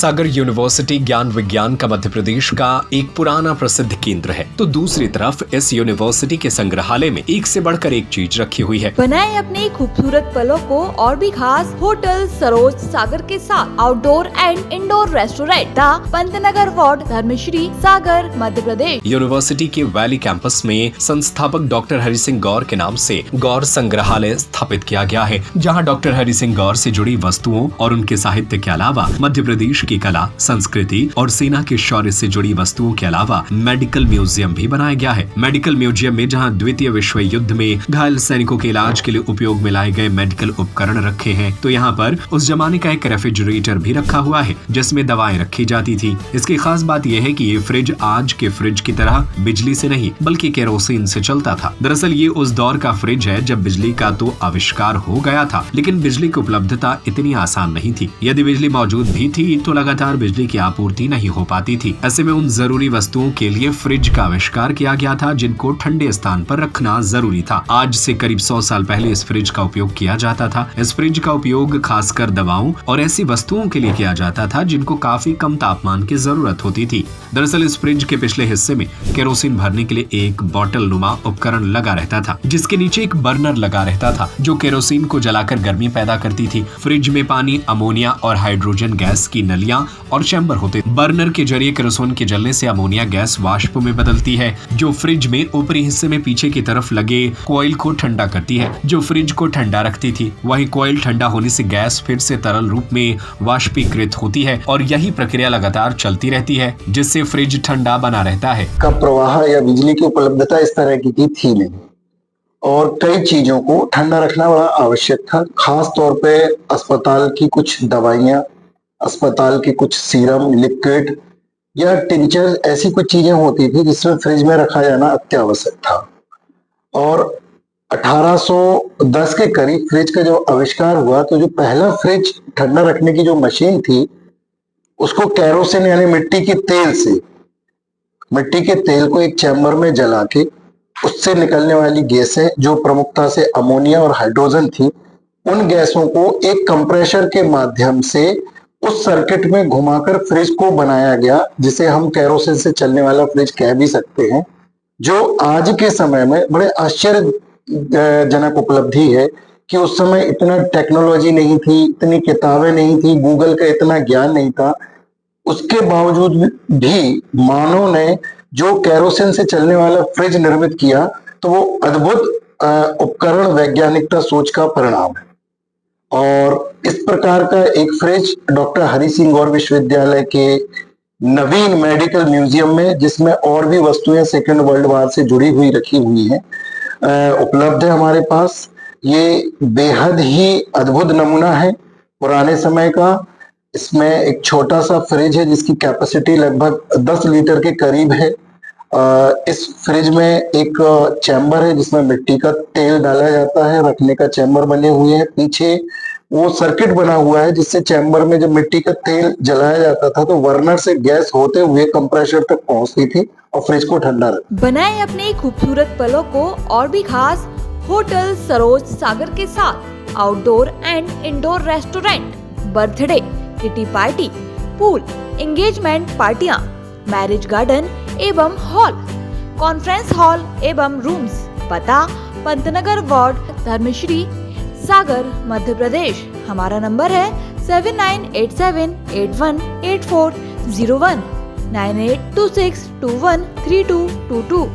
सागर university ज्ञान विज्ञान का मध्य प्रदेश का एक पुराना प्रसिद्ध केंद्र है, तो दूसरी तरफ इस यूनिवर्सिटी के संग्रहालय में एक से बढ़कर एक चीज रखी हुई है। बनाए अपने खूबसूरत पलों को और भी खास होटल सरोज सागर के साथ outdoor and indoor restaurant the Pantnagar ward Dharmashri Sagar Madhya Pradesh. University के वैली कैंपस में संस्थापक डॉक्टर हरि सिंह गौर के नाम से गौर संग्रहालय स्थापित किया गया है, जहां डॉक्टर हरि सिंह गौर से जुड़ी वस्तुओं और उनके साहित्य के अलावा मध्य प्रदेश की कला, संस्कृति और सेना के शौर्य से जुड़ी वस्तुओं के अलावा मेडिकल म्यूजियम भी बनाया गया है। मेडिकल म्यूजियम में जहां द्वितीय विश्व युद्ध में घायल सैनिकों के इलाज के लिए उपयोग में लाए गए मेडिकल उपकरण रखे हैं, तो यहाँ पर उस जमाने का एक रेफ्रिजरेटर भी रखा हुआ है जिसमें दवाएं रखी जाती थी। इसकी खास बात यह है कि ये फ्रिज आज के फ्रिज की तरह बिजली से नहीं बल्कि केरोसिन से चलता था। दरअसल ये उस दौर का फ्रिज है जब बिजली का तो आविष्कार हो गया था, लेकिन बिजली की उपलब्धता इतनी आसान नहीं थी। यदि बिजली मौजूद भी थी तो लगातार बिजली की आपूर्ति नहीं हो पाती थी। ऐसे में उन जरूरी वस्तुओं के लिए फ्रिज का आविष्कार किया गया था जिनको ठंडे स्थान पर रखना जरूरी था। आज से करीब 100 साल पहले इस फ्रिज का उपयोग किया जाता था। इस फ्रिज का उपयोग खासकर दवाओं और ऐसी वस्तुओं के लिए किया जाता था जिनको काफी कम तापमान की जरूरत होती थी। दरअसल इस फ्रिज के पिछले हिस्से में केरोसिन भरने के लिए एक बोतल नुमा उपकरण लगा रहता था, जिसके नीचे एक बर्नर लगा रहता था जो केरोसिन को जलाकर गर्मी पैदा करती थी। फ्रिज में पानी, अमोनिया और हाइड्रोजन गैस की नलियां और चैम्बर होते। बर्नर के जरिए केरोसिन के जलने से अमोनिया गैस वाष्प में बदलती है जो फ्रिज में ऊपरी हिस्से में पीछे की तरफ लगे कॉइल को ठंडा करती है, जो फ्रिज को ठंडा रखती थी। वही कॉइल ठंडा होने से गैस फिर से तरल रूप में वाष्पीकृत होती है और यही प्रक्रिया लगातार चलती रहती है, जिससे फ्रिज ठंडा बना रहता है। का प्रवाह या बिजली की उपलब्धता इस तरह की थी नहीं और कई चीजों को ठंडा रखना बड़ा आवश्यक था। खास तौर पे अस्पताल की कुछ दवाइयां, अस्पताल के कुछ सीरम, लिक्विड या टिंचर, ऐसी कुछ चीजें होती थी जिसमें फ्रिज में रखा जाना अत्यावश्यक था। और 1810 के करीब फ्रिज का जो आविष्कार हुआ तो जो पहला फ्रिज ठंडा रखने की जो मशीन थी उसको केरोसिन यानी मिट्टी के तेल को एक चैम्बर में जला के उससे निकलने वाली गैसें जो प्रमुखता से अमोनिया और हाइड्रोजन थी, उन गैसों को एक कंप्रेसर के माध्यम से उस सर्किट में घुमाकर फ्रिज को बनाया गया, जिसे हम केरोसिन से चलने वाला फ्रिज कह भी सकते हैं। जो आज के समय में बड़े आश्चर्यजनक उपलब्धि है कि उस समय इतना टेक्नोलॉजी नहीं थी, इतनी किताबें नहीं थी, गूगल का इतना ज्ञान नहीं था। उसके बावजूद भी मानव ने जो केरोसिन से चलने वाला फ्रिज निर्मित किया तो वो अद्भुत उपकरण वैज्ञानिकता सोच का परिणाम है। और इस प्रकार का एक फ्रिज डॉक्टर हरि सिंह गौर विश्वविद्यालय के नवीन मेडिकल म्यूजियम में, जिसमें और भी वस्तुएं सेकेंड वर्ल्ड वार से जुड़ी हुई रखी हुई हैं, उपलब्ध है हमारे पास। ये बेहद ही अद्भुत नमूना है पुराने समय का। इसमें एक छोटा सा फ्रिज है जिसकी कैपेसिटी लगभग 10 लीटर के करीब है। इस फ्रिज में एक चैम्बर है जिसमें मिट्टी का तेल डाला जाता है, रखने का चैम्बर बने हुए हैं। पीछे वो सर्किट बना हुआ है जिससे चैम्बर में जब मिट्टी का तेल जलाया जाता था तो बर्नर से गैस होते हुए कंप्रेसर तक पहुंचती थी और फ्रिज को ठंडा रखती। बनाए अपने खूबसूरत पलों को और भी खास होटल सरोज सागर के साथ outdoor and indoor restaurant, birthday, kitty party, pool, engagement पार्टियां, मैरिज गार्डन एवं हॉल, कॉन्फ्रेंस हॉल एवं रूम्स। पता पंतनगर वार्ड धर्मश्री सागर मध्य प्रदेश। हमारा नंबर है 7987818401 9826213222।